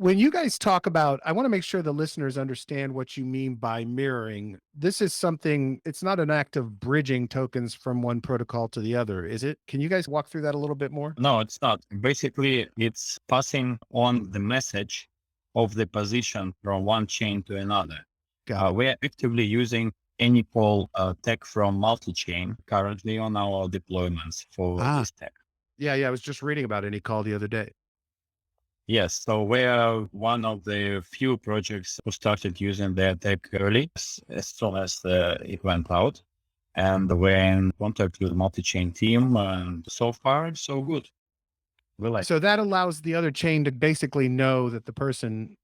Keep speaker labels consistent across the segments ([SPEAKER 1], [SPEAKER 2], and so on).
[SPEAKER 1] When you guys talk about, I want to make sure the listeners understand what you mean by mirroring. This is something, it's not an act of bridging tokens from one protocol to the other, is it? Can you guys walk through that a little bit more?
[SPEAKER 2] No, it's not. Basically, it's passing on the message of the position from one chain to another.
[SPEAKER 1] Got it.
[SPEAKER 2] We're actively using anypol tech from multichain currently on our deployments for
[SPEAKER 1] Ah,
[SPEAKER 2] this tech.
[SPEAKER 1] yeah, yeah. I was just reading about any call the other day.
[SPEAKER 2] Yes, so we're one of the few projects who started using their tech early, as soon as it went out. And we're in contact with the multi-chain team, and so far, so good. We like
[SPEAKER 1] So that allows the other chain to basically know that the person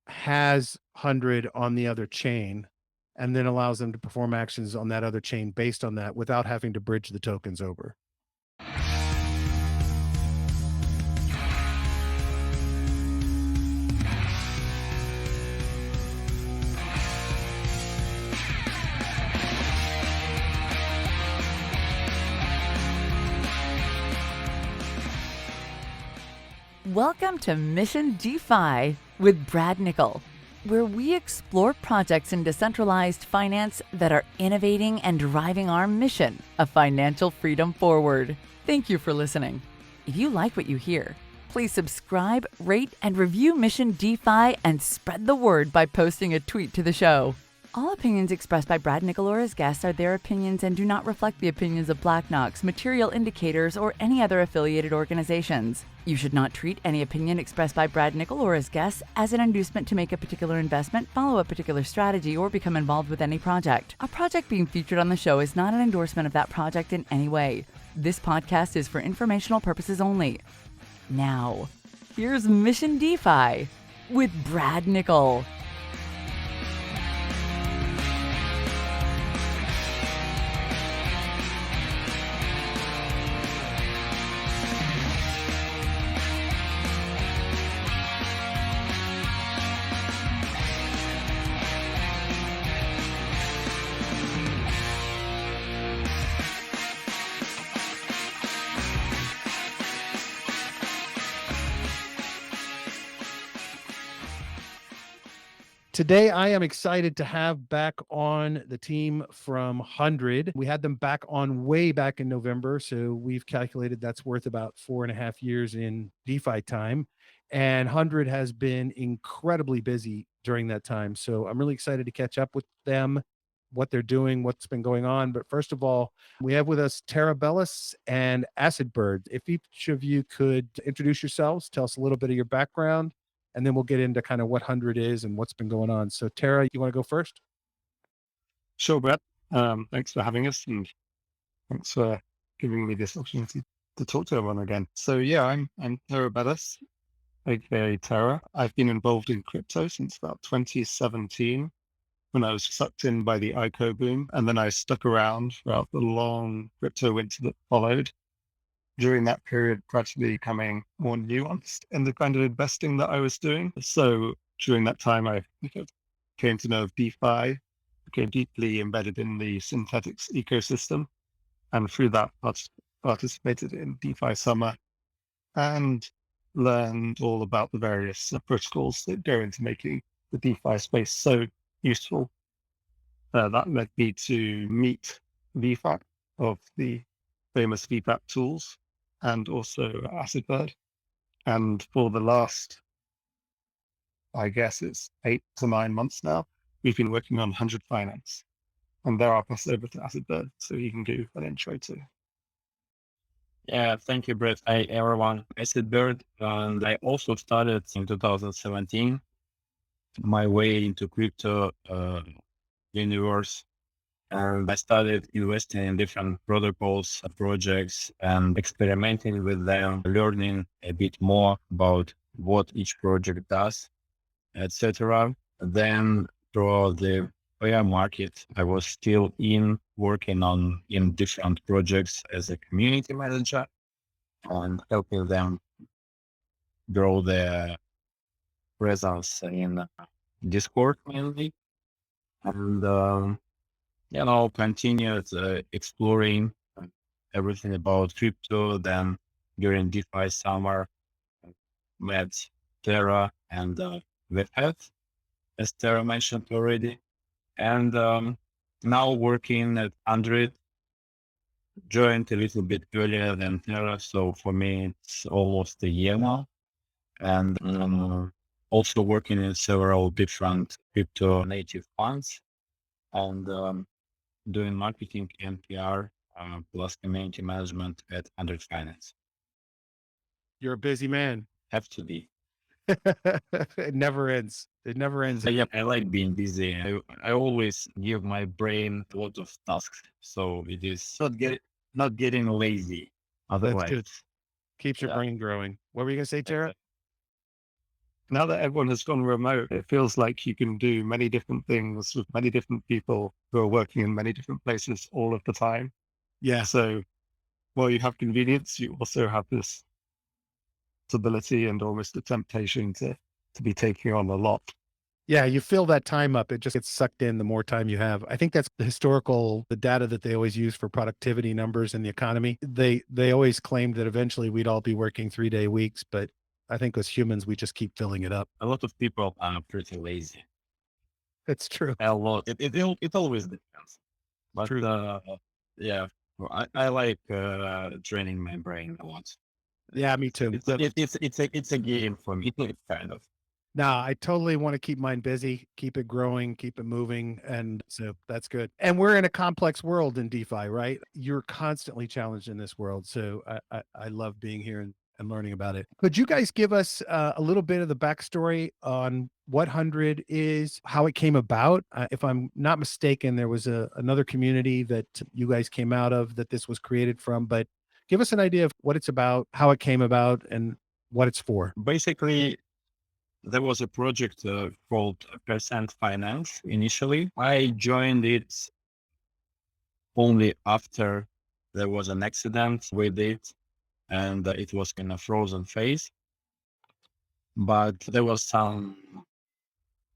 [SPEAKER 1] has 100 on the other chain and then allows them to perform actions on that other chain based on that without having to bridge the tokens over.
[SPEAKER 3] Welcome to Mission DeFi with Brad Nickel, where we explore projects in decentralized finance that are innovating and driving our mission of financial freedom forward. Thank you for listening. If you like what you hear, please subscribe, rate, and review Mission DeFi and spread the word by posting a tweet to the show. All opinions expressed by Brad Nickel or his guests are their opinions and do not reflect the opinions of Black Knox, Material Indicators, or any other affiliated organizations. You should not treat any opinion expressed by Brad Nickel or his guests as an inducement to make a particular investment, follow a particular strategy, or become involved with any project. A project being featured on the show is not an endorsement of that project in any way. This podcast is for informational purposes only. Now, here's Mission DeFi with Brad Nickel.
[SPEAKER 1] Today, I am excited to have back on the team from 100. We had them back on way back in November. So we've calculated that's worth about 4.5 years in DeFi time. And 100 has been incredibly busy during that time. So I'm really excited to catch up with them, what they're doing, what's been going on. But first of all, we have with us TerraBellus and Acid Bird. If each of you could introduce yourselves, tell us a little bit of your background, and then we'll get into kind of what 100 is and what's been going on. So Tara, you want to go first?
[SPEAKER 4] Sure, Brett. Thanks for having us, and thanks for giving me this opportunity to talk to everyone again. So yeah, I'm TerraBellus, aka Terra. I've been involved in crypto since about 2017 when I was sucked in by the ICO boom, and then I stuck around throughout the long crypto winter that followed. During that period, gradually becoming more nuanced in the kind of investing that I was doing. So during that time, I came to know of DeFi, became deeply embedded in the synthetics ecosystem, and through that participated in DeFi Summer and learned all about the various protocols that go into making the DeFi space so useful. That led me to meet VFAP of the famous VFAP tools and also Acid Bird. And for the last, I guess it's 8 to 9 months now, we've been working on 100 Finance. And there I'll pass over to Acid Bird so you can do an intro too.
[SPEAKER 2] Yeah, thank you, Brett. Hi, everyone. I said Bird, and I also started in 2017 my way into crypto universe. And I started investing in different protocols, projects, and experimenting with them, learning a bit more about what each project does, etc. Then throughout the bear market, I was still working in different projects as a community manager and helping them grow their presence in Discord mainly. And continued exploring everything about crypto. Then during DeFi summer, met Terra and Webhead, as Terra mentioned already. And now working at 100, joined a little bit earlier than Terra. So for me, it's almost a year now. And also working in several different crypto native funds and doing marketing and PR plus community management at 100 Finance.
[SPEAKER 1] You're a busy man.
[SPEAKER 2] Have to be.
[SPEAKER 1] It never ends. It never ends.
[SPEAKER 2] Yeah, I like being busy. I always give my brain a lot of tasks, so it is not getting lazy. Otherwise,
[SPEAKER 1] good. Keeps your
[SPEAKER 2] yeah.
[SPEAKER 1] brain growing. What were you gonna say, Tara?
[SPEAKER 4] Now that everyone has gone remote, it feels like you can do many different things with many different people who are working in many different places all of the time.
[SPEAKER 1] Yeah.
[SPEAKER 4] So while you have convenience, you also have this ability and almost a temptation to be taking on a lot.
[SPEAKER 1] Yeah, you fill that time up. It just gets sucked in the more time you have. I think that's the data that they always use for productivity numbers in the economy. They always claimed that eventually we'd all be working 3-day weeks, but I think as humans, we just keep filling it up.
[SPEAKER 2] A lot of people are pretty lazy.
[SPEAKER 1] It's true.
[SPEAKER 2] A lot. It always depends. But yeah, I like training my brain a lot.
[SPEAKER 1] Yeah, me too.
[SPEAKER 2] It's a game for me, kind of.
[SPEAKER 1] No, I totally want to keep mine busy, keep it growing, keep it moving. And so that's good. And we're in a complex world in DeFi, right? You're constantly challenged in this world. So I love being here and learning about it. Could you guys give us a little bit of the backstory on what 100 is, how it came about? If I'm not mistaken, there was another community that you guys came out of that this was created from, but give us an idea of what it's about, how it came about, and what it's for.
[SPEAKER 2] Basically, there was a project called Percent Finance initially. I joined it only after there was an accident with it and it was in a frozen phase. But there was some,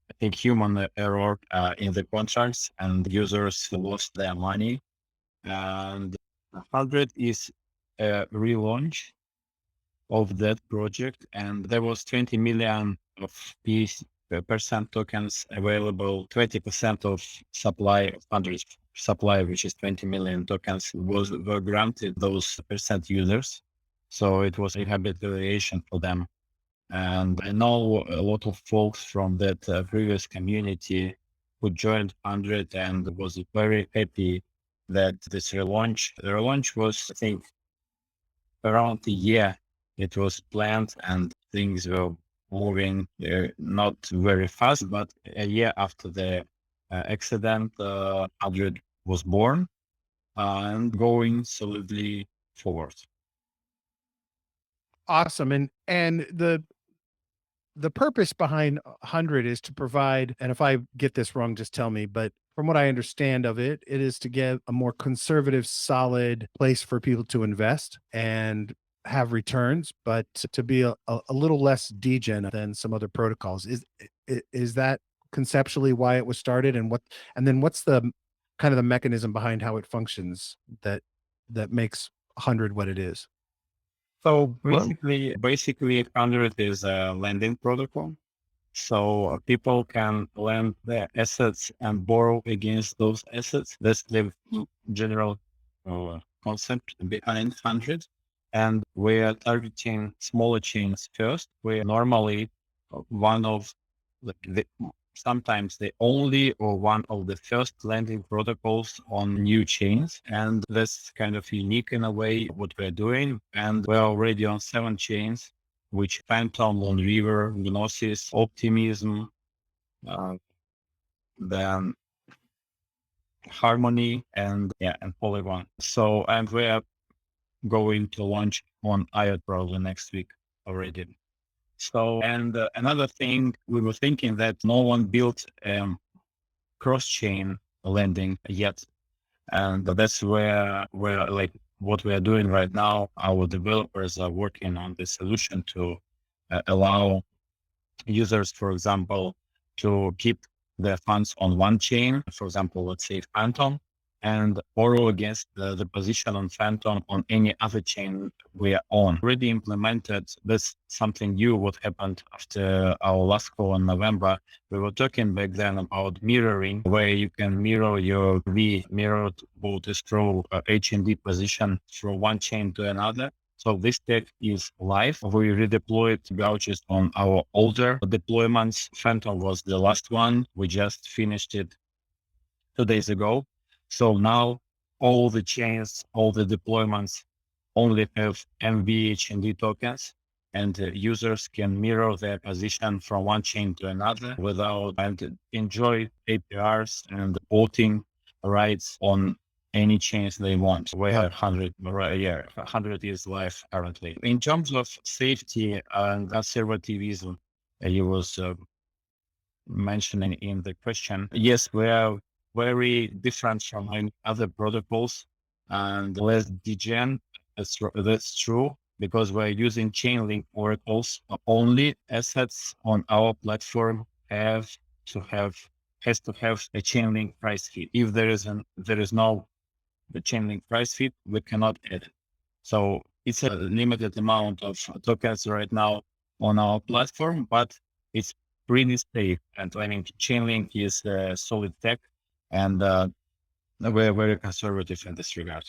[SPEAKER 2] I think, human error in the contracts and users lost their money. And 100 is a relaunch of that project, and there was 20 million of percent tokens available. 20% of supply of 100 supply, which is 20 million tokens, were granted those percent users. So it was a rehabilitation for them. And I know a lot of folks from that previous community who joined 100 and was very happy that this relaunch. The relaunch was, I think, around a year. It was planned and things were moving not very fast, but a year after the accident, 100 was born and going solidly forward.
[SPEAKER 1] Awesome. And the purpose behind 100 is to provide, and if I get this wrong, just tell me, but from what I understand of it, it is to give a more conservative, solid place for people to invest and have returns, but to be a little less degen than some other protocols. Is that conceptually why it was started, and then what's the kind of the mechanism behind how it functions that makes 100 what it is?
[SPEAKER 2] So basically 100 is a lending protocol. So people can lend their assets and borrow against those assets. That's the general concept behind 100. And we are targeting smaller chains first. We're normally one of sometimes the only or one of the first lending protocols on new chains. And that's kind of unique in a way what we're doing. And we're already on 7 chains, which Phantom, Lone River, Gnosis, Optimism, then Harmony, and Polygon. So, and we're going to launch on IOT probably next week already. So, and another thing, we were thinking that no one built cross-chain lending yet. And that's where we're like, what we are doing right now, our developers are working on the solution to allow users, for example, to keep their funds on one chain. For example, let's say Phantom, and borrow against the position on Phantom on any other chain we are on. Already implemented this something new. What happened after our last call in November? We were talking back then about mirroring, where you can mirror your mirrored both escrow HND position from one chain to another. So this tech is live. We redeployed vouchers on our older deployments. Phantom was the last one. We just finished it 2 days ago. So now all the chains, all the deployments only have MVHND tokens, and users can mirror their position from one chain to another without and enjoy APRs and voting rights on any chains they want. We have 100 is live currently. In terms of safety and conservatism, you was mentioning in the question, yes, we are very different from any other protocols and less degen. That's true, because we're using Chainlink oracles. Only assets on our platform has to have a Chainlink price feed. If there is no the Chainlink price feed, we cannot add it. So it's a limited amount of tokens right now on our platform, but it's pretty safe. And I mean, Chainlink is a solid tech, and we're very conservative in this regard,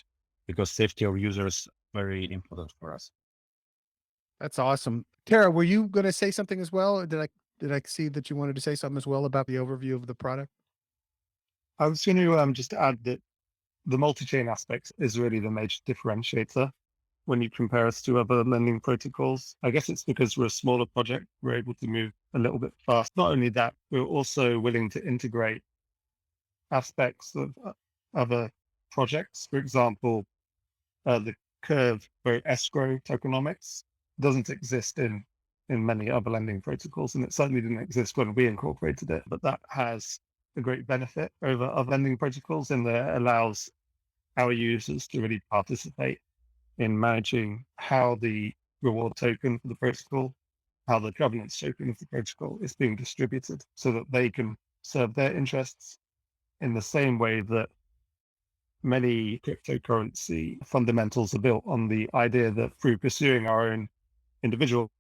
[SPEAKER 2] because safety of users very important for us.
[SPEAKER 1] That's awesome. Tara, were you going to say something as well? Or did I see that you wanted to say something as well about the overview of the product?
[SPEAKER 4] I was going to just add that the multi-chain aspect is really the major differentiator when you compare us to other lending protocols. I guess it's because we're a smaller project, we're able to move a little bit fast. Not only that, we're also willing to integrate aspects of other projects. For example, the curve for escrow tokenomics doesn't exist in many other lending protocols, and it certainly didn't exist when we incorporated it. But that has a great benefit over other lending protocols, in that it allows our users to really participate in managing how the reward token for the protocol, how the governance token of the protocol is being distributed, so that they can serve their interests in the same way that many cryptocurrency fundamentals are built on the idea that through pursuing our own individual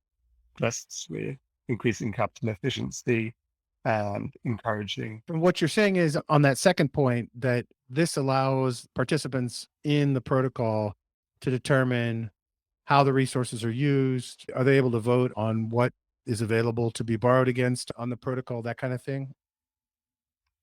[SPEAKER 4] quests, we're increasing capital efficiency and encouraging.
[SPEAKER 1] And what you're saying is, on that second point, that this allows participants in the protocol to determine how the resources are used. Are they able to vote on what is available to be borrowed against on the protocol, that kind of thing?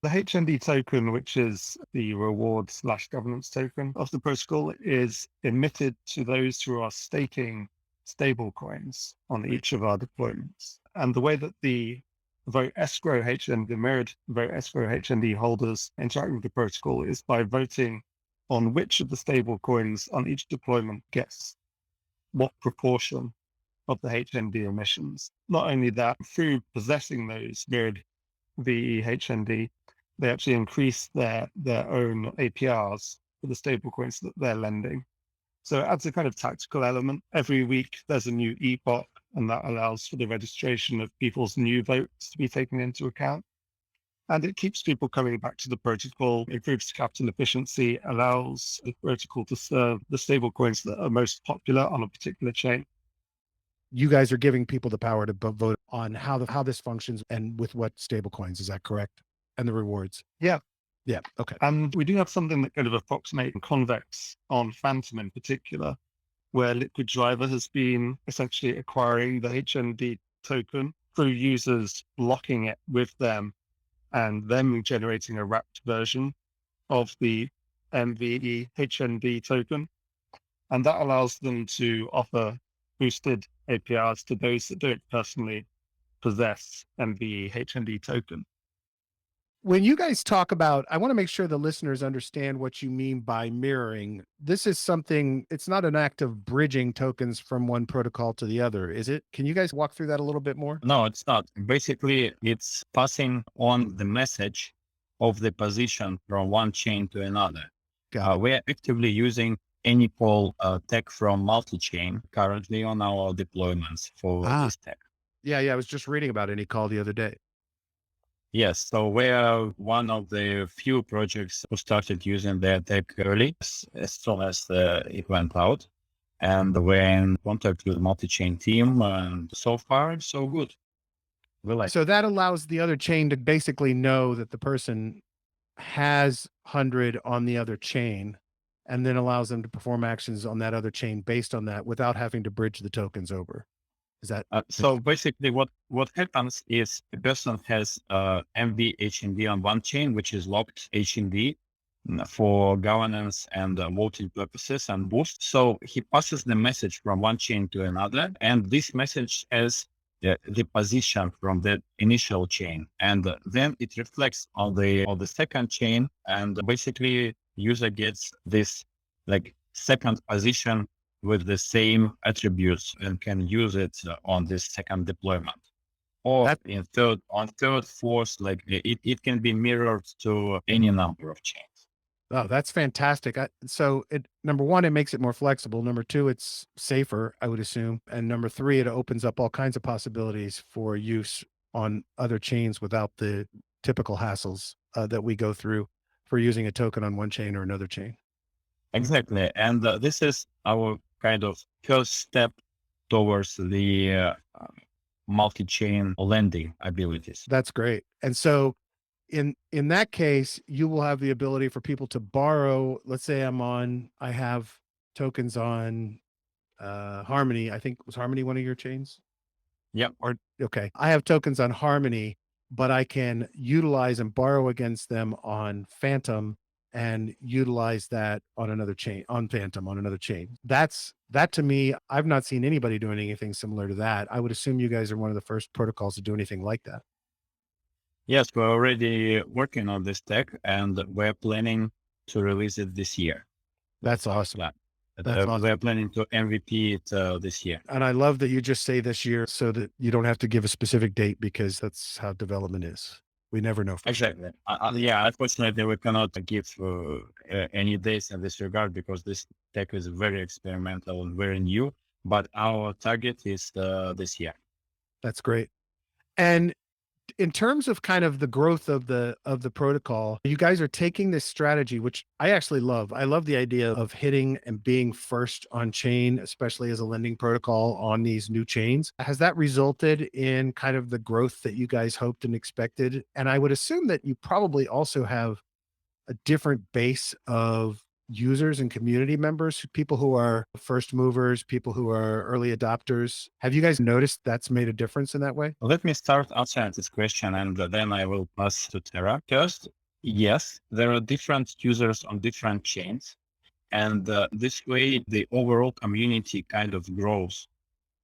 [SPEAKER 4] The HND token, which is the reward/governance token of the protocol, is emitted to those who are staking stable coins on each of our deployments. And the way that the vote escrow HND, the mirrored vote escrow HND holders interact with the protocol is by voting on which of the stable coins on each deployment gets what proportion of the HND emissions. Not only that, through possessing those mirrored VE HND, they actually increase their own APRs for the stable coins that they're lending. So it adds a kind of tactical element. Every week there's a new epoch, and that allows for the registration of people's new votes to be taken into account. And it keeps people coming back to the protocol, improves capital efficiency, allows the protocol to serve the stable coins that are most popular on a particular chain.
[SPEAKER 1] You guys are giving people the power to vote on how this functions and with what stable coins. Is that correct? And the rewards.
[SPEAKER 4] Yeah.
[SPEAKER 1] Yeah. Okay.
[SPEAKER 4] And we do have something that kind of approximates Convex on Phantom in particular, where Liquid Driver has been essentially acquiring the HND token through users blocking it with them and them generating a wrapped version of the MVE HND token. And that allows them to offer boosted APRs to those that don't personally possess MVE HND token.
[SPEAKER 1] When you guys talk about, I want to make sure the listeners understand what you mean by mirroring. This is something, it's not an act of bridging tokens from one protocol to the other, is it? Can you guys walk through that a little bit more?
[SPEAKER 2] No, it's not. Basically, it's passing on the message of the position from one chain to another. We're actively using Anycall tech from multichain currently on our deployments for this tech.
[SPEAKER 1] Yeah. I was just reading about Anycall the other day.
[SPEAKER 2] Yes, so we are one of the few projects who started using their tech early, as soon as it went out. And we're in contact with multi-chain team, and so far, so good. We like
[SPEAKER 1] So that allows the other chain to basically know that the person has 100 on the other chain, and then allows them to perform actions on that other chain based on that without having to bridge the tokens over. Is that
[SPEAKER 2] So basically, what happens is a person has MV HND on one chain, which is locked HND for governance and voting purposes and boost. So he passes the message from one chain to another, and this message has the position from the initial chain, and then it reflects on the second chain, and basically user gets this like second position with the same attributes and can use it on this second deployment. Or
[SPEAKER 1] That-
[SPEAKER 2] in third, fourth, like it can be mirrored to any number of chains.
[SPEAKER 1] Oh, that's fantastic. So number one, it makes it more flexible. Number two, it's safer, I would assume. And number three, it opens up all kinds of possibilities for use on other chains without the typical hassles that we go through for using a token on one chain or another chain.
[SPEAKER 2] Exactly. And this is our kind of first step towards the multi-chain lending abilities.
[SPEAKER 1] That's great. And so in that case, you will have the ability for people to borrow. Let's say I have tokens on Harmony. I think was Harmony one of your chains?
[SPEAKER 2] Yep.
[SPEAKER 1] Or okay. I have tokens on Harmony, but I can utilize and borrow against them on Phantom and utilize that on another chain, on Phantom on another chain. That to me, I've not seen anybody doing anything similar to that. I would assume you guys are one of the first protocols to do anything like that.
[SPEAKER 2] Yes, we're already working on this tech, and we're planning to release it this year.
[SPEAKER 1] That's awesome.
[SPEAKER 2] Yeah.
[SPEAKER 1] That's awesome.
[SPEAKER 2] We're planning to MVP it this year.
[SPEAKER 1] And I love that you just say this year so that you don't have to give a specific date, because that's how development is. We never know.
[SPEAKER 2] Exactly. Yeah, unfortunately, we cannot give any dates in this regard because this tech is very experimental and very new. But our target is this year.
[SPEAKER 1] That's great. And in terms of kind of the growth of the protocol, you guys are taking this strategy, which I actually love. I love the idea of hitting and being first on chain, especially as a lending protocol on these new chains. Has that resulted in kind of the growth that you guys hoped and expected? And I would assume that you probably also have a different base of users and community members, people who are first movers, people who are early adopters. Have you guys noticed that's made a difference in that way?
[SPEAKER 2] Let me start answering this question, and then I will pass to Terra. First, yes, there are different users on different chains, and this way the overall community kind of grows.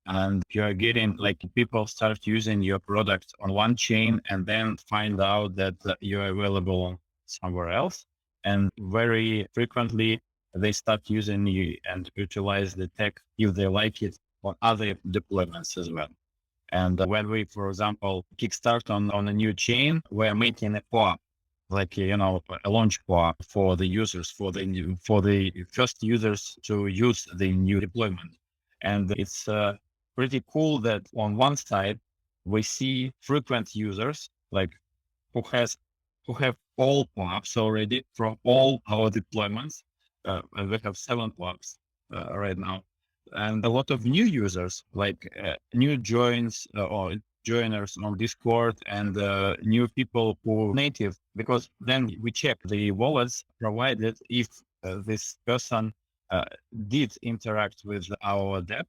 [SPEAKER 2] And you are getting like people start using your product on one chain and then find out that you're available somewhere else. And very frequently they start using you and utilize the tech if they like it on other deployments as well. And when we, for example, kickstart on a new chain, we're making a co-op, like, a launch co-op for the users, for the first users to use the new deployment. And it's pretty cool that on one side, we see frequent users like who have all co-ops already from all our deployments. And we have 7 co-ops right now. And a lot of new users, like new joins or joiners on Discord, and new people who are native, because then we check the wallets provided if this person did interact with our debt.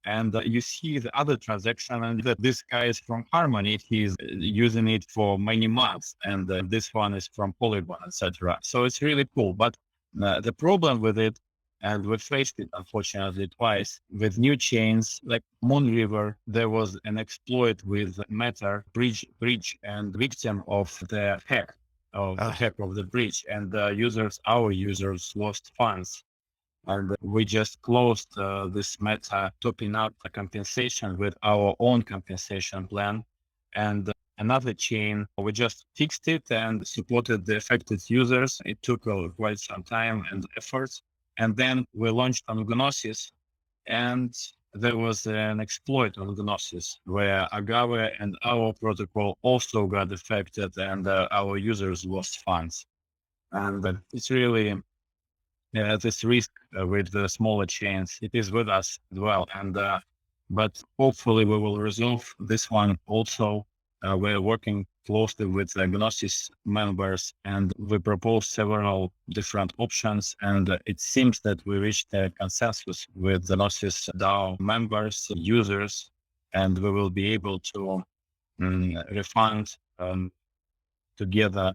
[SPEAKER 2] And you see the other transaction, and that this guy is from Harmony, he's using it for many months, and this one is from Polygon, etc. So it's really cool. But the problem with it, and we faced it unfortunately twice with new chains like Moonriver, there was an exploit with Matter bridge and victim of the hack of the bridge, and our users lost funds. And we just closed this Meta, topping up the compensation with our own compensation plan. And another chain, we just fixed it and supported the affected users. It took quite some time and efforts. And then we launched on Gnosis, and there was an exploit on Gnosis where Agave and our protocol also got affected, and our users lost funds. And it's really this risk with the smaller chains. It is with us as well. And but hopefully we will resolve this one also. We're working closely with the Gnosis members, and we propose several different options. And it seems that we reached a consensus with the Gnosis DAO members, users, and we will be able to refund together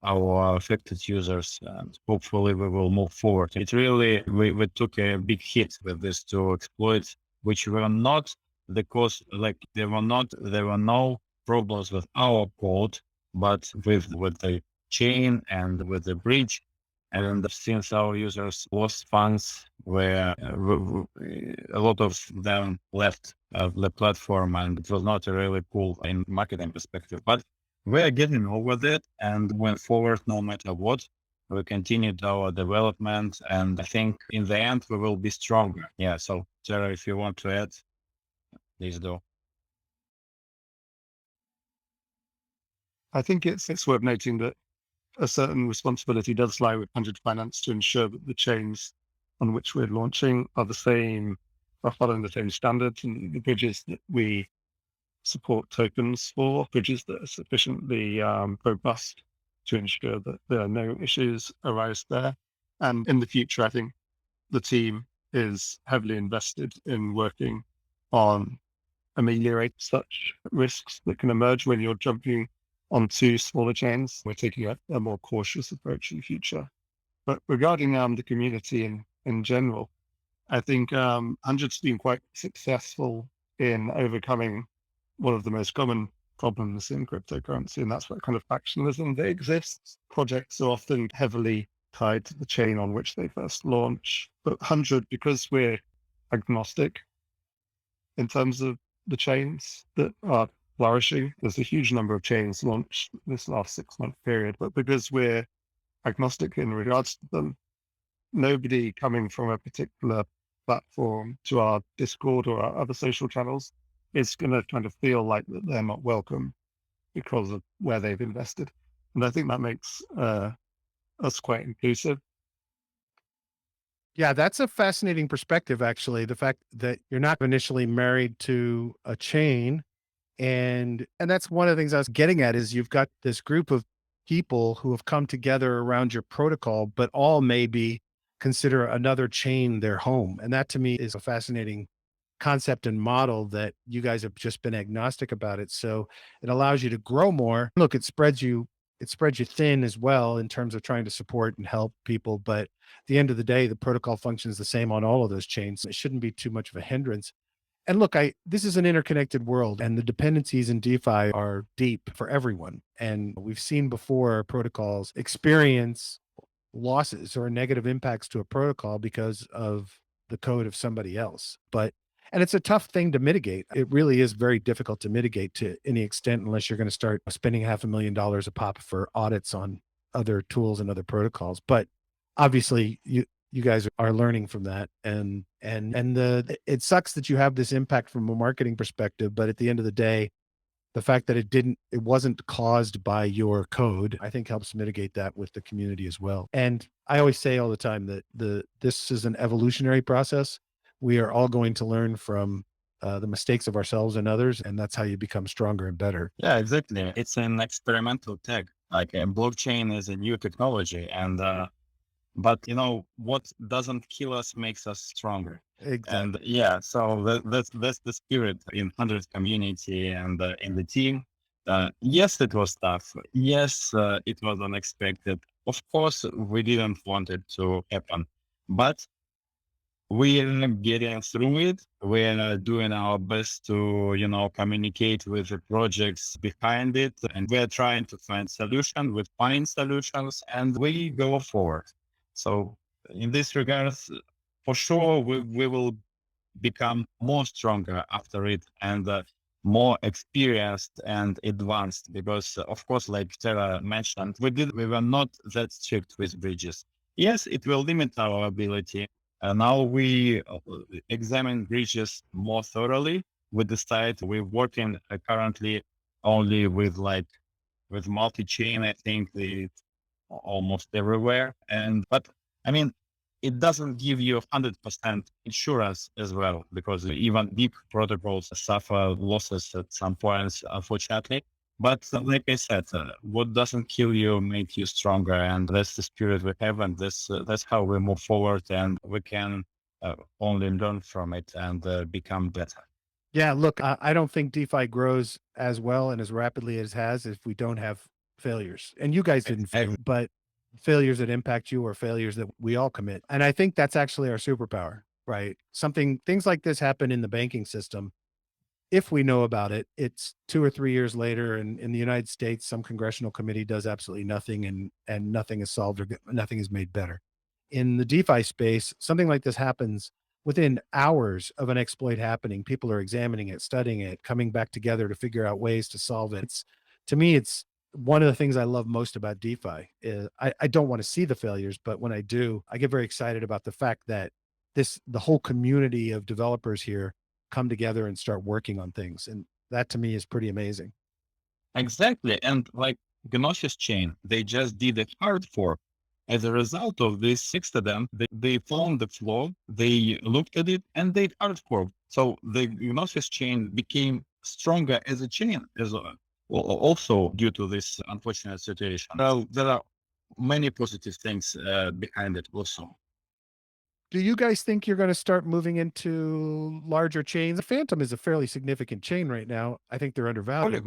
[SPEAKER 2] our affected users, and hopefully we will move forward. It really, we took a big hit with these two exploits, which were not the cause, like there were no problems with our code, but with the chain and with the bridge. And since our users lost funds, where a lot of them left the platform, and it was not really cool in marketing perspective, but we're getting over that and went forward no matter what. We continued our development, and I think in the end we will be stronger. Yeah. So Terra, if you want to add, please do.
[SPEAKER 4] I think it's worth noting that a certain responsibility does lie with 100 Finance to ensure that the chains on which we're launching are following the same standards, and the bridges that we support tokens for, bridges that are sufficiently robust to ensure that there are no issues arise there. And in the future, I think the team is heavily invested in working on ameliorate such risks that can emerge when you're jumping onto smaller chains. We're taking a more cautious approach in the future. But regarding the community in general, I think 100's been quite successful in overcoming one of the most common problems in cryptocurrency, and that's that kind of factionalism that exists. Projects are often heavily tied to the chain on which they first launch. But 100, because we're agnostic in terms of the chains that are flourishing, there's a huge number of chains launched this last 6-month period, but because we're agnostic in regards to them, nobody coming from a particular platform to our Discord or our other social channels is going to kind of feel like that they're not welcome because of where they've invested. And I think that makes us quite inclusive.
[SPEAKER 1] Yeah, that's a fascinating perspective, actually. The fact that you're not initially married to a chain. And that's one of the things I was getting at is you've got this group of people who have come together around your protocol, but all maybe consider another chain their home. And that to me is a fascinating concept and model that you guys have just been agnostic about it. So it allows you to grow more. Look, it spreads you thin as well in terms of trying to support and help people. But at the end of the day, the protocol functions the same on all of those chains. It shouldn't be too much of a hindrance. And look, this is an interconnected world, and the dependencies in DeFi are deep for everyone. And we've seen before protocols experience losses or negative impacts to a protocol because of the code of somebody else. And it's a tough thing to mitigate. It really is very difficult to mitigate to any extent unless you're going to start spending $500,000 a pop for audits on other tools and other protocols. But obviously, you guys are learning from that, and it sucks that you have this impact from a marketing perspective, but at the end of the day, the fact that it wasn't caused by your code, I think helps mitigate that with the community as well. And I always say all the time that this is an evolutionary process. We are all going to learn from the mistakes of ourselves and others, and that's how you become stronger and better.
[SPEAKER 2] Yeah, exactly. It's an experimental tech. Like a blockchain is a new technology, and but what doesn't kill us makes us stronger.
[SPEAKER 1] Exactly.
[SPEAKER 2] And yeah, so that's the spirit in 100 community and in the team. Yes, it was tough. Yes, it was unexpected. Of course, we didn't want it to happen, but we are getting through it. We are doing our best to, communicate with the projects behind it, and we're trying to find solutions. We find solutions, and we go forward. So in this regards, for sure, we will become more stronger after it, and more experienced and advanced, because of course, like Terra mentioned, we were not that strict with bridges. Yes, it will limit our ability, Now we examine bridges more thoroughly. We decide we're working currently only with multi-chain. I think it's almost everywhere. But I mean, it doesn't give you 100% insurance as well, because even big protocols suffer losses at some points, unfortunately. But like I said, what doesn't kill you makes you stronger, and that's the spirit we have, and that's how we move forward, and we can only learn from it and become better.
[SPEAKER 1] Yeah, look, I don't think DeFi grows as well and as rapidly as it has if we don't have failures. And you guys didn't fail, but failures that impact you or failures that we all commit. And I think that's actually our superpower, right? Things like this happen in the banking system. If we know about it, it's 2 or 3 years later, and in the United States, some congressional committee does absolutely nothing, and nothing is solved, or nothing is made better. In the DeFi space, something like this happens within hours of an exploit happening. People are examining it, studying it, coming back together to figure out ways to solve it. To me, it's one of the things I love most about DeFi. Is I don't want to see the failures, but when I do, I get very excited about the fact that the whole community of developers here come together and start working on things. And that to me is pretty amazing.
[SPEAKER 2] Exactly. And like Gnosis chain, they just did a hard fork. As a result of this, fixed them, they found the flaw, they looked at it, and they hard forked. So the Gnosis chain became stronger as a chain, also due to this unfortunate situation. Well, there are many positive things behind it also.
[SPEAKER 1] Do you guys think you're going to start moving into larger chains? Phantom is a fairly significant chain right now. I think they're undervalued.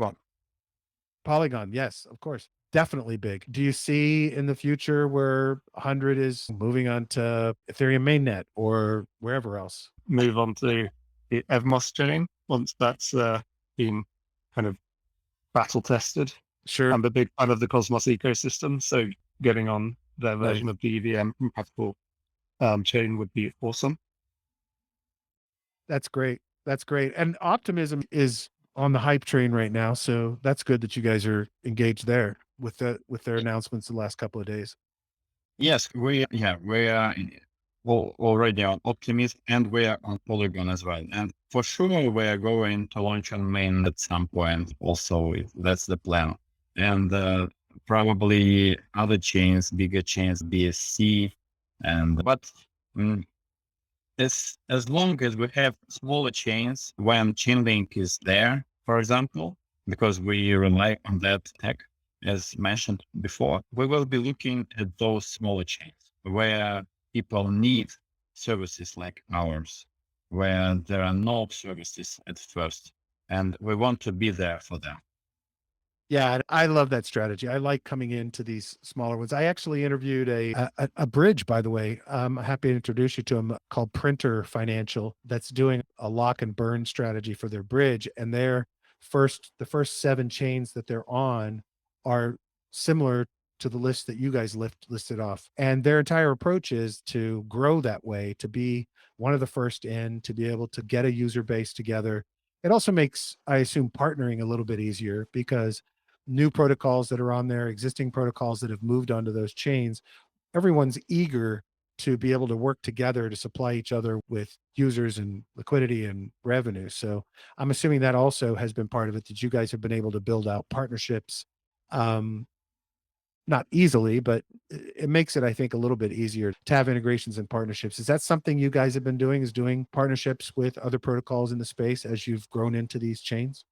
[SPEAKER 1] Polygon, yes, of course. Definitely big. Do you see in the future where 100 is moving on to Ethereum mainnet or wherever else?
[SPEAKER 4] Move on to the Evmos chain once that's been kind of battle tested.
[SPEAKER 1] Sure.
[SPEAKER 4] I'm a big fan of the Cosmos ecosystem, so getting on their version of the EVM compatible chain would be awesome.
[SPEAKER 1] That's great. That's great. And Optimism is on the hype train right now, so that's good that you guys are engaged there with their announcements the last couple of days.
[SPEAKER 2] Yes, we are already on Optimism, and we are on Polygon as well. And for sure, we are going to launch on main at some point. Also, that's the plan. And probably other chains, bigger chains, BSC, as long as we have smaller chains, when Chainlink is there, for example, because we rely on that tech, as mentioned before, we will be looking at those smaller chains where people need services like ours, where there are no services at first, and we want to be there for them.
[SPEAKER 1] Yeah, I love that strategy. I like coming into these smaller ones. I actually interviewed a bridge, by the way. I'm happy to introduce you to them, called Printer Financial, that's doing a lock and burn strategy for their bridge. And the first 7 chains that they're on are similar to the list that you guys listed off. And their entire approach is to grow that way, to be one of the first in, to be able to get a user base together. It also makes, I assume, partnering a little bit easier, because new protocols that are on there, existing protocols that have moved onto those chains, everyone's eager to be able to work together to supply each other with users and liquidity and revenue. So I'm assuming that also has been part of it, that you guys have been able to build out partnerships, not easily, but it makes it, I think, a little bit easier to have integrations and partnerships. Is that something you guys have been doing, is doing partnerships with other protocols in the space as you've grown into these chains?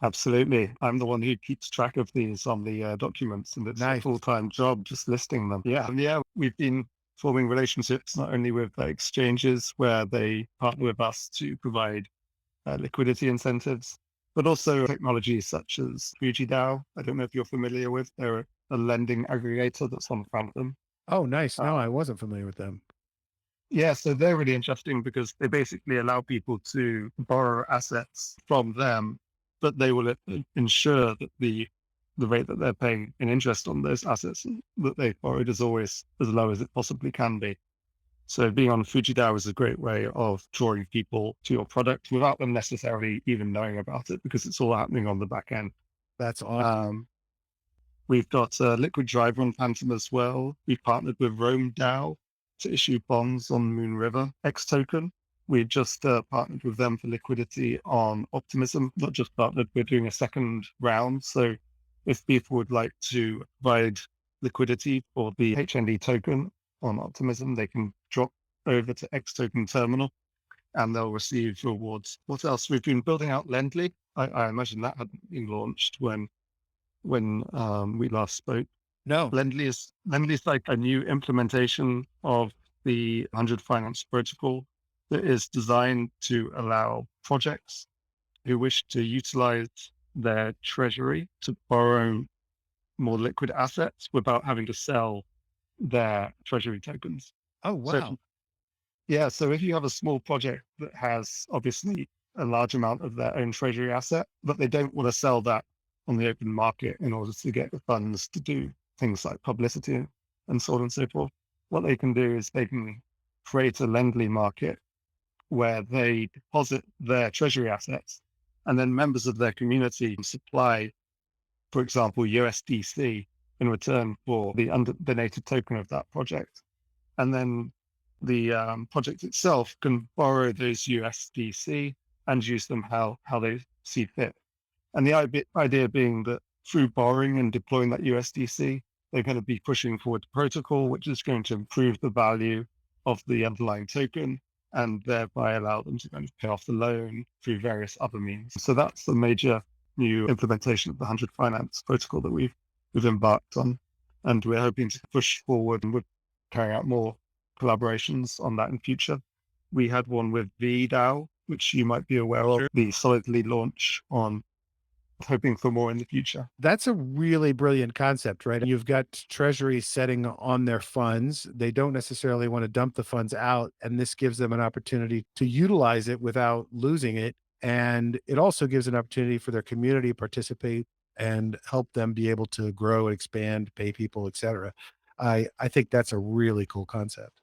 [SPEAKER 4] Absolutely. I'm the one who keeps track of these on the documents, and it's a full-time job just listing them. Yeah. We've been forming relationships not only with exchanges where they partner with us to provide liquidity incentives, but also technologies such as FujiDAO. I don't know if you're familiar with. They're a lending aggregator that's on Phantom.
[SPEAKER 1] Oh, nice. No, I wasn't familiar with them.
[SPEAKER 4] Yeah, so they're really interesting because they basically allow people to borrow assets from them, but they will ensure that the rate that they're paying in interest on those assets that they've borrowed is always as low as it possibly can be. So being on FujiDAO is a great way of drawing people to your product without them necessarily even knowing about it, because it's all happening on the back end.
[SPEAKER 1] That's awesome.
[SPEAKER 4] We've got a Liquid Driver on Phantom as well. We've partnered with Rome DAO to issue bonds on Moon River X token. We just partnered with them for liquidity on Optimism, not just partnered, we're doing a second round. So if people would like to provide liquidity for the HND token on Optimism, they can drop over to X token terminal and they'll receive rewards. What else? We've been building out Lendly. I imagine that hadn't been launched when we last spoke.
[SPEAKER 1] No.
[SPEAKER 4] Lendly is like a new implementation of the 100 Finance protocol that is designed to allow projects who wish to utilize their treasury to borrow more liquid assets without having to sell their treasury tokens.
[SPEAKER 1] Oh, wow.
[SPEAKER 4] So if you have a small project that has obviously a large amount of their own treasury asset, but they don't want to sell that on the open market in order to get the funds to do things like publicity and so on and so forth, what they can do is they can create a Lendly market where they deposit their treasury assets and then members of their community supply, for example, USDC in return for the donated token of that project. And then the project itself can borrow those USDC and use them how they see fit. And the idea being that through borrowing and deploying that USDC, they're going to be pushing forward the protocol, which is going to improve the value of the underlying token and thereby allow them to kind of pay off the loan through various other means. So that's the major new implementation of the 100 Finance protocol that we've embarked on. And we're hoping to push forward and we're carrying out more collaborations on that in future. We had one with VDAO, which you might be aware of, the solidly launch on, hoping for more in the future.
[SPEAKER 1] That's a really brilliant concept, right? You've got treasuries setting on their funds. They don't necessarily want to dump the funds out, and this gives them an opportunity to utilize it without losing it. And it also gives an opportunity for their community to participate and help them be able to grow and expand, pay people, et cetera. I think that's a really cool concept.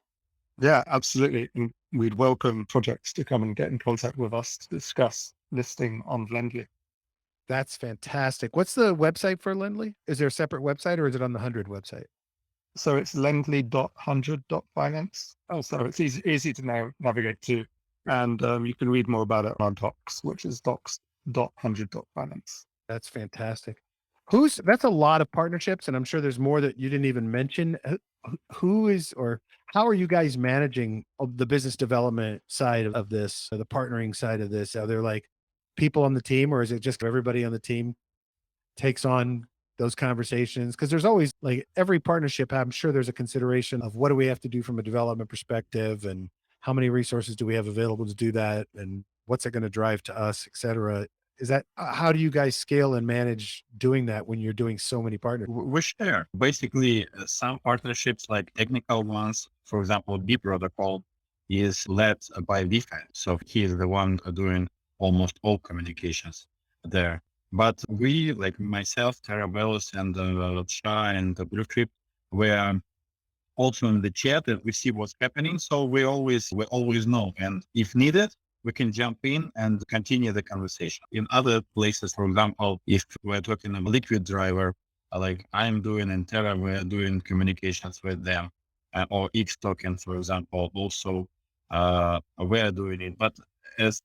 [SPEAKER 4] Yeah, absolutely. And we'd welcome projects to come and get in contact with us to discuss listing on Lendly.
[SPEAKER 1] That's fantastic. What's the website for Lendly? Is there a separate website or is it on the 100 website?
[SPEAKER 4] So it's lendly.100.finance.
[SPEAKER 1] Oh,
[SPEAKER 4] so it's easy to navigate to. And you can read more about it on docs, which is docs.100.finance.
[SPEAKER 1] That's fantastic. That's a lot of partnerships, and I'm sure there's more that you didn't even mention. Who is, or how are you guys managing the business development side of this, or the partnering side of this? Are there like people on the team, or is it just everybody on the team takes on those conversations? Because there's always, like, every partnership, I'm sure there's a consideration of what do we have to do from a development perspective, and how many resources do we have available to do that, and what's it going to drive to us, et cetera. Is that, how do you guys scale and manage doing that when you're doing so many partners?
[SPEAKER 2] We share basically some partnerships, like technical ones. For example, B protocol is led by DeFi. So he is the one doing almost all communications there. But we, like myself, TerraBellus and Sha and the Blue Trip, we're also in the chat and we see what's happening. So we always know. And if needed, we can jump in and continue the conversation. In other places, for example, if we're talking about liquid driver, like I'm doing in Terra, we're doing communications with them, or X token, for example, also we're doing it. But as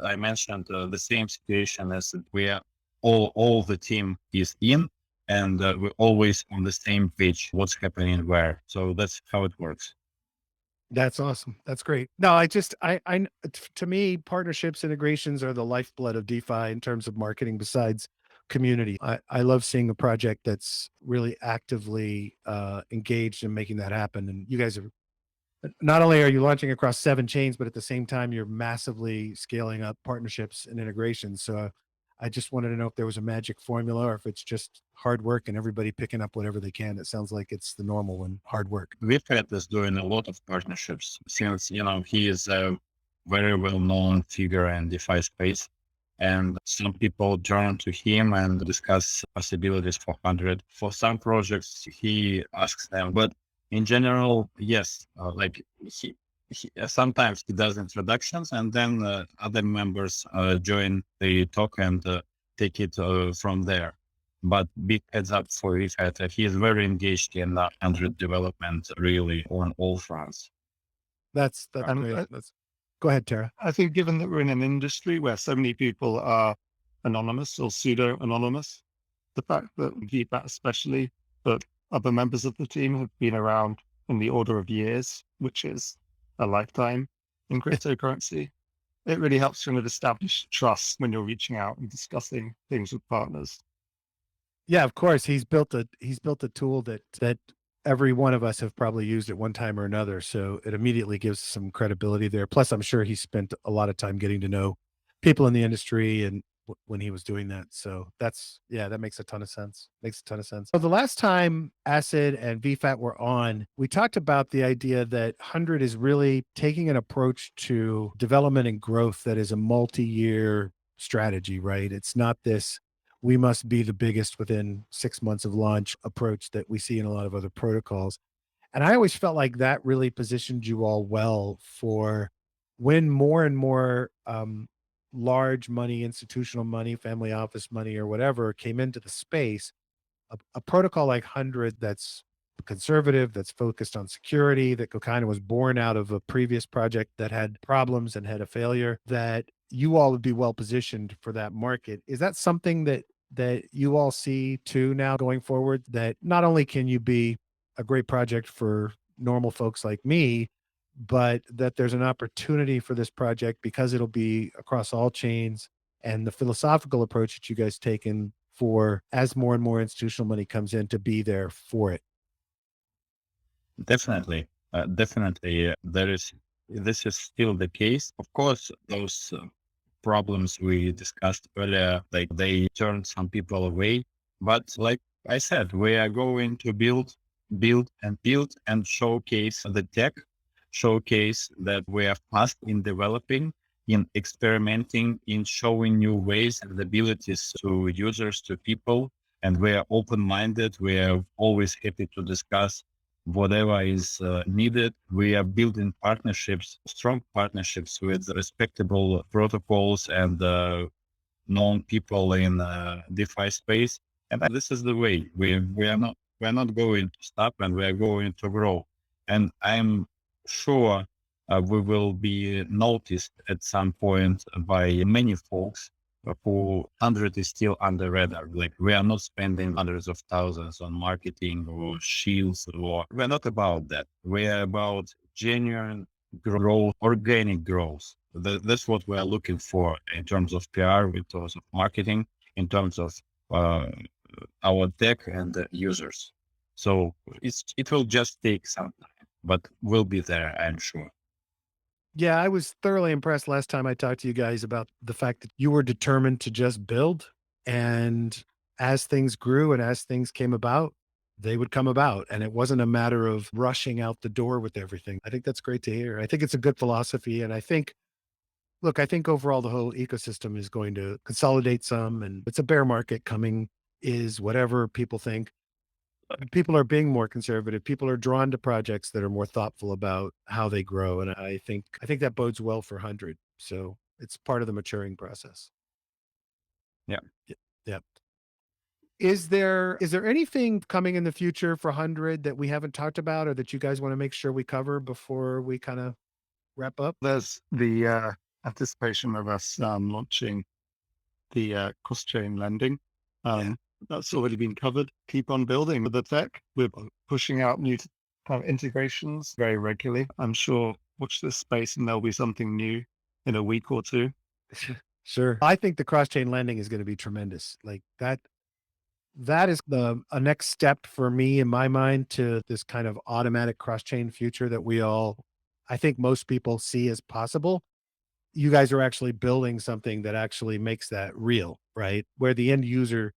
[SPEAKER 2] I mentioned, the same situation as we are all the team is in, and we're always on the same page, what's happening where. So that's how it works.
[SPEAKER 1] That's awesome. That's great. No, to me, partnerships, integrations are the lifeblood of DeFi in terms of marketing besides community. I love seeing a project that's really actively engaged in making that happen. And you guys are, not only are you launching across 7 chains, but at the same time, you're massively scaling up partnerships and integrations. So I just wanted to know if there was a magic formula or if it's just hard work and everybody picking up whatever they can. It sounds like it's the normal one, hard work.
[SPEAKER 2] Vifred is doing a lot of partnerships since, he is a very well-known figure in DeFi space. And some people turn to him and discuss possibilities for 100. For some projects, he asks them. But in general, yes, sometimes he does introductions and then other members join the talk and take it from there. But big heads up for Vifred, he is very engaged in 100 development, really, on all fronts.
[SPEAKER 1] That's
[SPEAKER 4] And
[SPEAKER 1] great. Go ahead, Tara.
[SPEAKER 4] I think given that we're in an industry where so many people are anonymous or pseudo-anonymous, the fact that VPAT especially, but other members of the team have been around in the order of years, which is a lifetime in cryptocurrency, it really helps kind of establish trust when you're reaching out and discussing things with partners.
[SPEAKER 1] Yeah, of course. He's built a tool that every one of us have probably used at one time or another. So it immediately gives some credibility there. Plus, I'm sure he spent a lot of time getting to know people in the industry and when he was doing that. So that makes a ton of sense. Makes a ton of sense. So the last time Acid and VFAT were on, we talked about the idea that 100 is really taking an approach to development and growth that is a multi-year strategy, right? It's not this we must be the biggest within 6 months of launch approach that we see in a lot of other protocols. And I always felt like that really positioned you all well for when more and more large money, institutional money, family office money, or whatever came into the space. A protocol like 100 that's conservative, that's focused on security, that kind of was born out of a previous project that had problems and had a failure, that you all would be well positioned for that market. Is that something that you all see too now going forward? That not only can you be a great project for normal folks like me, but that there's an opportunity for this project because it'll be across all chains, and the philosophical approach that you guys taken for as more and more institutional money comes in to be there for it.
[SPEAKER 2] Definitely, definitely. This is still the case. Of course, those problems we discussed earlier, like they turned some people away. But like I said, we are going to build and showcase the tech, showcase that we are fast in developing, in experimenting, in showing new ways and abilities to users, to people. And we are open-minded. We are always happy to discuss whatever is needed. We are building partnerships, strong partnerships with respectable protocols and known people in DeFi space. And this is the way we're not going to stop, and we are going to grow. And I'm sure we will be noticed at some point by many folks who 100 is still under radar. Like, we are not spending hundreds of thousands on marketing or shields, or we're not about that. We are about genuine growth, organic growth. That's what we are looking for in terms of PR, in terms of marketing, in terms of our tech and users. So it will just take some time, but we'll be there, I'm sure.
[SPEAKER 1] Yeah, I was thoroughly impressed last time I talked to you guys about the fact that you were determined to just build. And as things grew and as things came about, they would come about. And it wasn't a matter of rushing out the door with everything. I think that's great to hear. I think it's a good philosophy. And I think, look, I think overall the whole ecosystem is going to consolidate some, and it's a bear market coming, is whatever people think. People are being more conservative. People are drawn to projects that are more thoughtful about how they grow. And I think that bodes well for 100. So it's part of the maturing process.
[SPEAKER 2] Yeah.
[SPEAKER 1] Yeah. Is there anything coming in the future for 100 that we haven't talked about or that you guys want to make sure we cover before we kind of wrap up?
[SPEAKER 4] There's the anticipation of us launching the cross-chain lending. That's already been covered. Keep on building with the tech. We're pushing out new kind of integrations very regularly. I'm sure watch this space and there'll be something new in a week or two.
[SPEAKER 1] Sure. I think the cross-chain lending is going to be tremendous. Like that is a next step for me in my mind to this kind of automatic cross-chain future that I think most people see as possible. You guys are actually building something that actually makes that real, right? Where the end user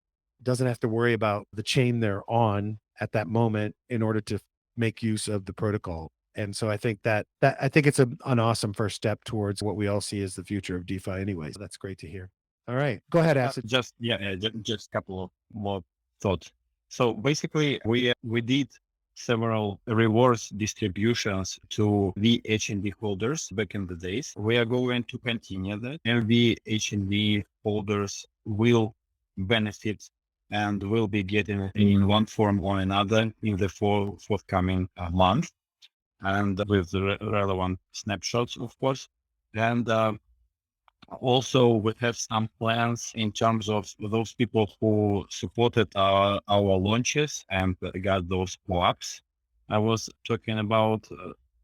[SPEAKER 1] doesn't have to worry about the chain they're on at that moment in order to make use of the protocol. And so I think that I think it's an awesome first step towards what we all see as the future of DeFi anyways. So that's great to hear. All right, go ahead, Acid.
[SPEAKER 2] Just a couple of more thoughts. So basically, we did several rewards distributions to the HND holders back in the days. We are going to continue that, and the HND holders will benefit and will be getting in one form or another in the forthcoming month. and with the relevant snapshots, of course. And also, we have some plans in terms of those people who supported our launches and got those co-ops. I was talking about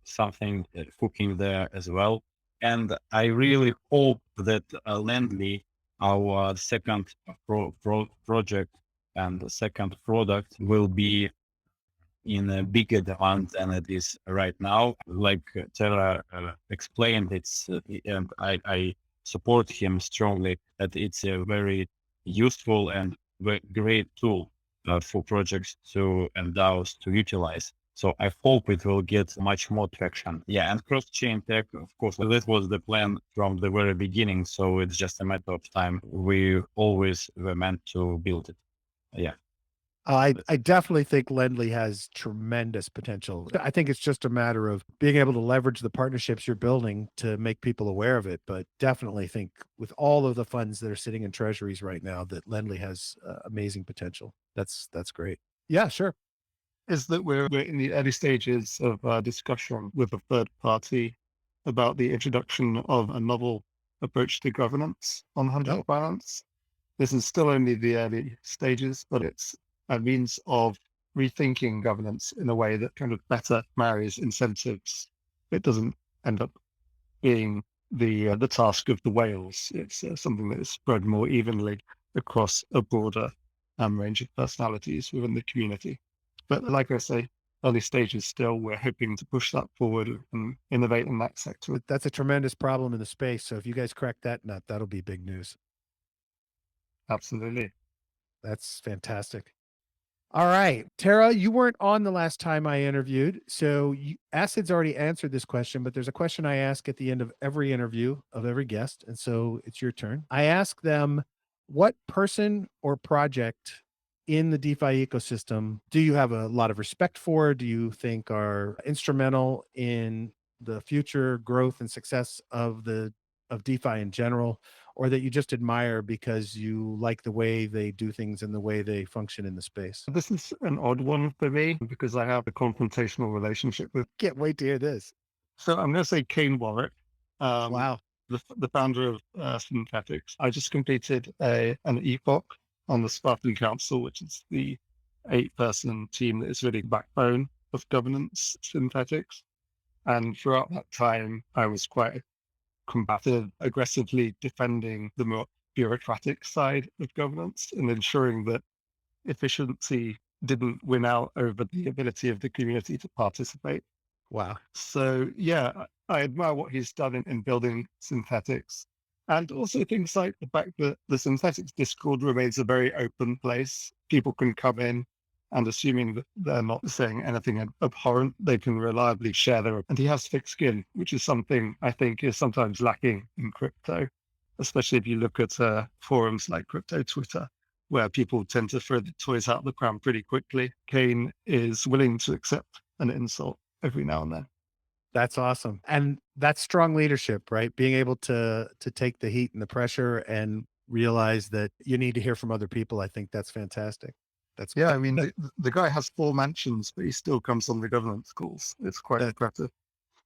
[SPEAKER 2] something cooking there as well. And I really hope that Lendly, our second project and the second product, will be in a bigger demand than it is right now. Like Terra explained, and I support him strongly that it's a very useful and great tool for projects and DAOs to utilize. So I hope it will get much more traction. Yeah, and cross-chain tech, of course, that was the plan from the very beginning. So it's just a matter of time. We always were meant to build it. Yeah.
[SPEAKER 1] I definitely think Lendly has tremendous potential. I think it's just a matter of being able to leverage the partnerships you're building to make people aware of it. But definitely think with all of the funds that are sitting in treasuries right now, that Lendly has amazing potential. That's great. Yeah, sure.
[SPEAKER 4] Is that we're in the early stages of discussion with a third party about the introduction of a novel approach to governance on 100 Finance. This is still only the early stages, but it's a means of rethinking governance in a way that kind of better marries incentives. It doesn't end up being the task of the whales. It's something that is spread more evenly across a broader range of personalities within the community. But like I say, early stages still, we're hoping to push that forward and innovate in that sector.
[SPEAKER 1] That's a tremendous problem in the space. So if you guys crack that nut, that'll be big news.
[SPEAKER 4] Absolutely.
[SPEAKER 1] That's fantastic. All right, Tara, you weren't on the last time I interviewed. So Acid's already answered this question, but there's a question I ask at the end of every interview of every guest. And so it's your turn. I ask them, what person or project in the DeFi ecosystem do you have a lot of respect for? Do you think are instrumental in the future growth and success of DeFi in general, or that you just admire because you like the way they do things and the way they function in the space?
[SPEAKER 4] This is an odd one for me because I have a confrontational relationship with.
[SPEAKER 1] Can't wait to hear this.
[SPEAKER 4] So I'm going to say Kane Warwick.
[SPEAKER 1] Wow.
[SPEAKER 4] The founder of Synthetics. I just completed an epoch on the Spartan Council, which is the 8-person team that is really the backbone of governance Synthetics. And throughout that time, I was quite combative, aggressively defending the more bureaucratic side of governance and ensuring that efficiency didn't win out over the ability of the community to participate.
[SPEAKER 1] Wow.
[SPEAKER 4] So yeah, I admire what he's done in building Synthetics. And also things like the fact that the Synthetics Discord remains a very open place. People can come in and assuming that they're not saying anything abhorrent, they can reliably share their, and he has thick skin, which is something I think is sometimes lacking in crypto, especially if you look at forums like Crypto Twitter, where people tend to throw the toys out the pram pretty quickly. Kane is willing to accept an insult every now and then.
[SPEAKER 1] That's awesome. And that's strong leadership, right? Being able to take the heat and the pressure and realize that you need to hear from other people. I think that's fantastic. That's
[SPEAKER 4] I mean, the guy has 4 mansions, but he still comes on the governance calls. It's quite impressive.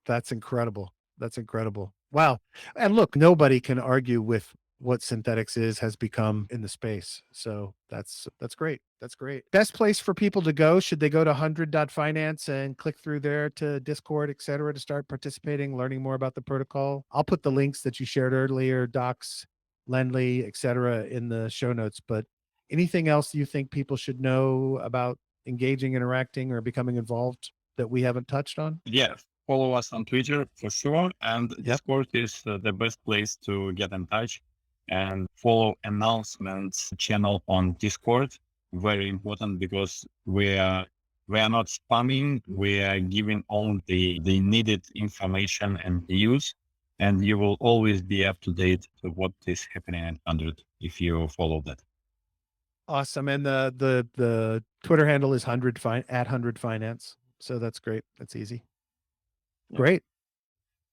[SPEAKER 1] That's incredible. That's incredible. Wow. And look, nobody can argue with what Synthetics has become in the space. So that's great. That's great. Best place for people to go, should they go to 100.finance and click through there to Discord, et cetera, to start participating, learning more about the protocol? I'll put the links that you shared earlier, Docs, Lendly, et cetera, in the show notes. But anything else you think people should know about engaging, interacting, or becoming involved that we haven't touched on?
[SPEAKER 2] Yeah. Follow us on Twitter for sure. And Discord is the best place to get in touch, and follow announcements channel on Discord. Very important because we are not spamming. We are giving all the needed information and news, and you will always be up to date to what is happening at 100 if you follow that.
[SPEAKER 1] Awesome. And the Twitter handle is at 100 Finance. So that's great. That's easy. Yeah. Great.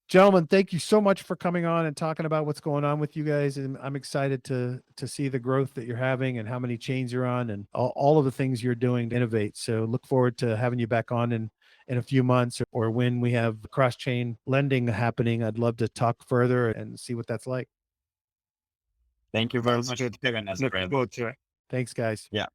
[SPEAKER 1] Gentlemen, thank you so much for coming on and talking about what's going on with you guys. And I'm excited to see the growth that you're having and how many chains you're on and all of the things you're doing to innovate. So look forward to having you back on in a few months, or when we have cross-chain lending happening, I'd love to talk further and see what that's like.
[SPEAKER 2] Thank you very
[SPEAKER 4] Sounds
[SPEAKER 2] much
[SPEAKER 4] good.
[SPEAKER 2] for having us,
[SPEAKER 4] Looking
[SPEAKER 2] Brad.
[SPEAKER 4] forward to it.
[SPEAKER 1] Thanks, guys.
[SPEAKER 2] Yeah.